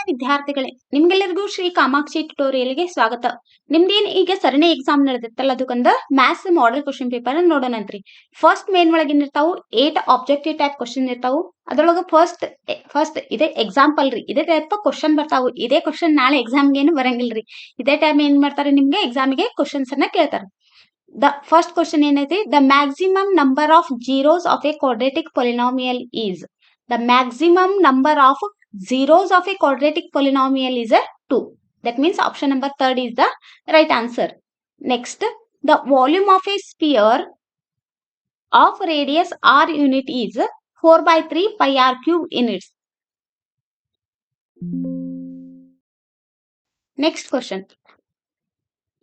ವಿದ್ಯಾರ್ಥಿಗಳೇ, ನಿಮ್ಗೆಲ್ಲರಿಗೂ ಶ್ರೀ ಕಾಮಾಕ್ಷಿ ಟ್ಯುಟೋರಿಯಲ್ಗೆ ಸ್ವಾಗತ. ನಿಮ್ದೇನ್ ಈಗ ಸರಣಿ ಎಕ್ಸಾಮ್ ನಡೆದಿತ್ತಲ್ಲ, ಅದಕ್ಕೊಂದು ಮ್ಯಾಥ್ಸ್ ಮಾಡೆಲ್ ಕ್ವಶನ್ ಪೇಪರ್ ನೋಡೋಣಂತ್ರಿ. ಫಸ್ಟ್ ಮೇನ್ ಒಳಗಿನ ಇರ್ತಾವು 8 ಆಬ್ಜೆಕ್ಟಿವ್ ಟೈಪ್ ಕ್ವಶನ್ ಇರ್ತಾವು. ಅದ್ರೊಳಗ ಫಸ್ಟ್ ಇದೇ ಎಕ್ಸಾಂಪಲ್ ರೀ, ಇದೇ ಟೈಪ್ ಕ್ವಶನ್ ಬರ್ತಾವು. ಇದೇ ಕ್ವಶನ್ ನಾಳೆ ಎಕ್ಸಾಮ್ಗೆ ಏನು ಬರಂಗಿಲ್ರಿ. ಇದೇ ಟೈಮ್ ಏನ್ ಮಾಡ್ತಾರೆ, ನಿಮ್ಗೆ ಎಕ್ಸಾಮಿಗೆ ಕ್ವಶನ್ಸ್ ಅನ್ನ ಕೇಳ್ತಾರೆ. The first question ಏನೈತಿ, the maximum number of zeros of a quadratic polynomial is. The maximum number of zeros of a quadratic polynomial is a 2. That means option number 3 is the right answer. Next, the volume of a sphere of radius r unit is 4 by 3 pi r cube units. Next question.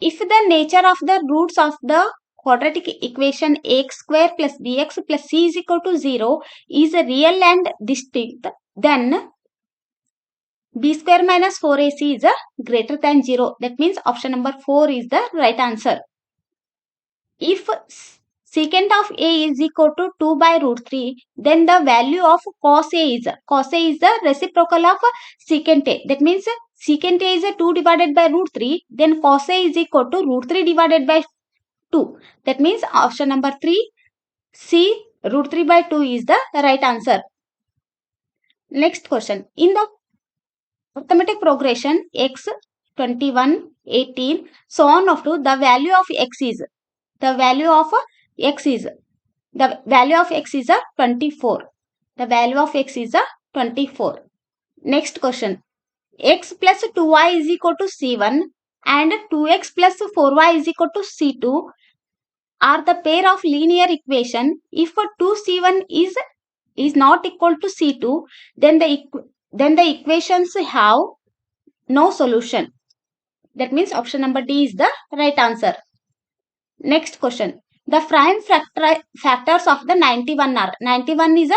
If the nature of the roots of the quadratic equation ax square plus bx plus c is equal to 0 is real and distinct, then b square minus 4ac is greater than 0. That means option number 4 is the right answer. If secant of a is equal to 2 by root 3, then the value of cos a is the reciprocal of secant a. That means secant a is 2 divided by root 3, then cos a is equal to root 3 divided by 2. That means option number 3, C, root 3 by 2 is the right answer. Next question. In the arithmetic progression x 21, 18, so on up to the value of x is 24. The value of x is 24. Next question. X plus 2y is equal to c1 and 2x plus 4y is equal to c2 are the pair of linear equation. If 2c1 is not equal to c2, then the equations have no solution. That means option number D is the right answer. Next question. The prime factors of the 91 are 91 is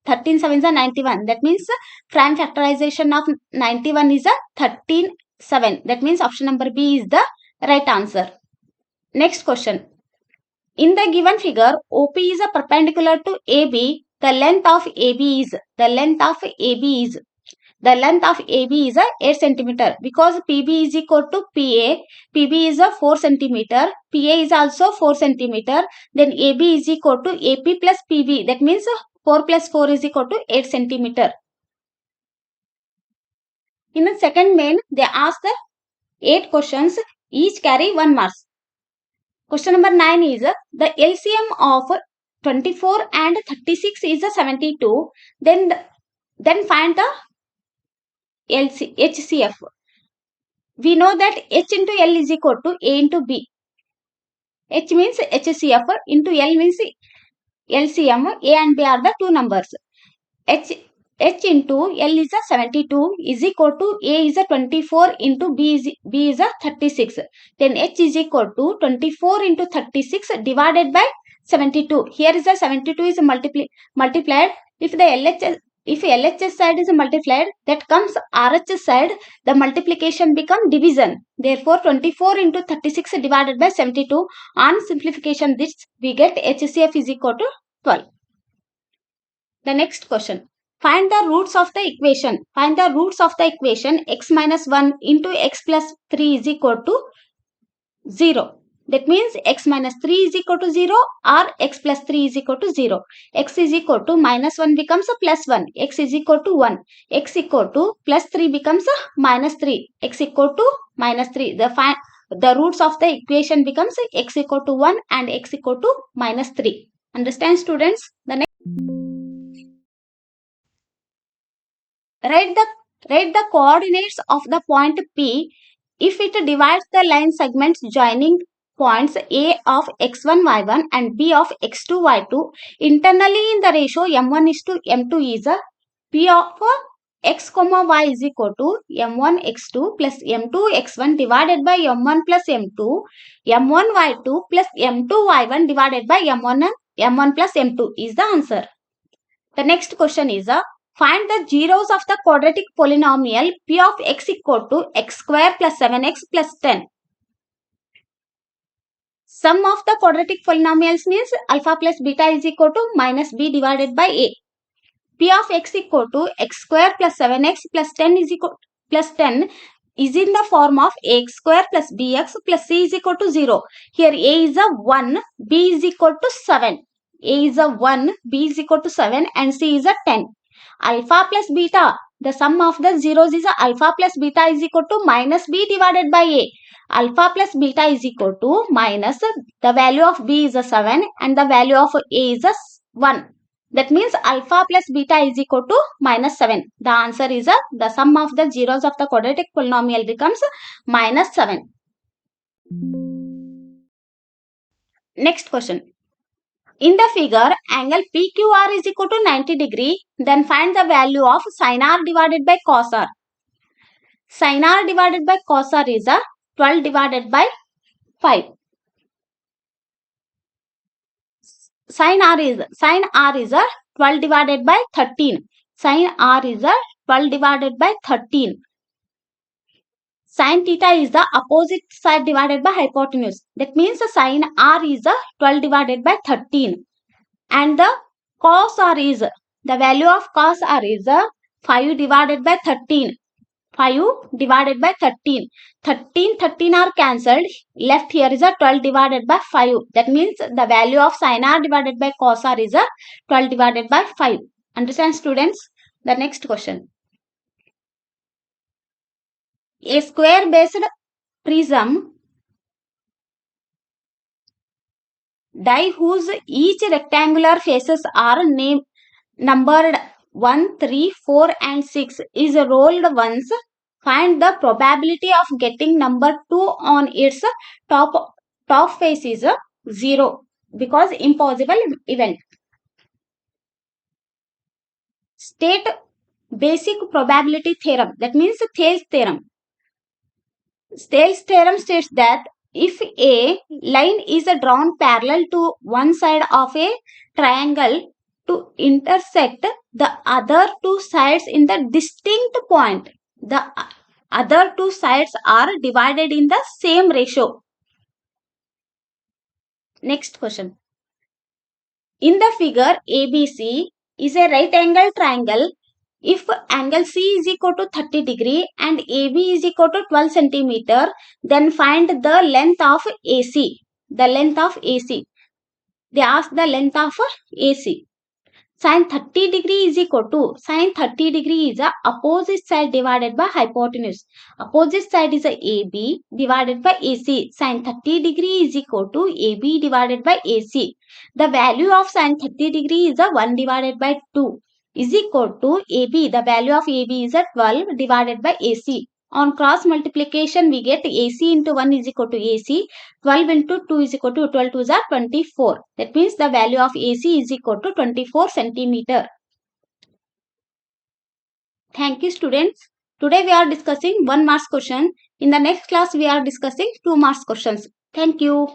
13 7 is 91. That means prime factorization of 91 is 13 7. That means option number B is the right answer. Next question. In the given figure, OP is perpendicular to AB. The length of AB is 8 cm because PB is equal to PA. PB is 4 cm. PA is also 4 cm. Then AB is equal to AP plus PB. That means 4 plus 4 is equal to 8 cm. In the second main, they ask the 8 questions. Each carry 1 mark. Question number 9 is the LCM of 24 and 36 is 72. Then find the HCF. We know that H into L is equal to A into B. H means HCF into L means LCM. A and B are the two numbers. H into L is 72 is equal to A is 24 into B is 36. Then H is equal to 24 into 36 divided by 72. Here is 72 is multiplied. If LHS side is multiplied, that comes RHS side, the multiplication become division. Therefore, 24 into 36 divided by 72. On simplification, this we get HCF is equal to 12. The next question. Find the roots of the equation. X minus 1 into x plus 3 is equal to 0. That means x minus 3 is equal to 0 or x plus 3 is equal to 0. X is equal to minus 1 becomes a plus 1. X is equal to 1. X equal to plus 3 becomes a minus 3. X equal to minus 3. The roots of the equation becomes x equal to 1 and x equal to minus 3. Understand, students? The next. Write the coordinates of the point P if it divides the line segments joining points A of x1 y1 and B of x2 y2 internally in the ratio m1 is to m2 is P of x comma y is equal to m1 x2 plus m2 x1 divided by m1 plus m2 m1 y2 plus m2 y1 divided by m1 plus m2 is the answer. The next question is find the zeros of the quadratic polynomial P of x equal to x square plus 7x plus 10. Sum of the quadratic polynomials means alpha plus beta is equal to minus b divided by a. P of x equal to x square plus 7x plus 10 is equal plus 10 is in the form of ax square plus bx plus c is equal to 0. Here a is a 1, b is equal to 7. A is a 1, b is equal to 7 and c is a 10. Alpha plus beta, the sum of the zeros is a alpha plus beta is equal to minus b divided by a. Alpha plus beta is equal to minus the value of b is a 7 and the value of a is a 1. That means alpha plus beta is equal to minus 7. The answer is the sum of the zeros of the quadratic polynomial becomes minus 7. Next question. In the figure, angle PQR is equal to 90 degree. Then find the value of sin R divided by cos R. Sin R divided by cos R is 12 divided by 5. Sin R is 12 divided by 13. Sin R is 12 divided by 13. Sin theta is the opposite side divided by hypotenuse. That means sin R is 12 divided by 13. And the cos R is, the value of cos R is 5 divided by 13. 5 divided by 13. 13 are cancelled. Left here is 12 divided by 5. That means the value of sin R divided by cos R is 12 divided by 5. Understand, students? The next question. A square based prism die whose each rectangular faces are numbered 1, 3, 4 and 6 is rolled once. Find the probability of getting number 2 on its top face is 0 because impossible event. State basic probability theorem. That means Thales theorem. Thales theorem states that if a line is drawn parallel to one side of a triangle to intersect the other two sides in the distinct point, the other two sides are divided in the same ratio. Next question. In the figure, ABC is a right angle triangle. If angle C is equal to 30 degree and AB is equal to 12 centimeter, then find the length of AC. The length of AC. They ask the length of AC. Sin 30 degree is equal to, sin 30 degree is the opposite side divided by hypotenuse. Opposite side is AB divided by AC. Sin 30 degree is equal to AB divided by AC. The value of sin 30 degree is 1 divided by 2 is equal to AB. The value of AB is 12 divided by AC. On cross multiplication, we get AC into 1 is equal to AC. 12 into 2 is equal to 12 2s are 24. That means the value of AC is equal to 24 centimeter. Thank you, students. Today we are discussing 1 marks question. In the next class, we are discussing 2 marks questions. Thank you.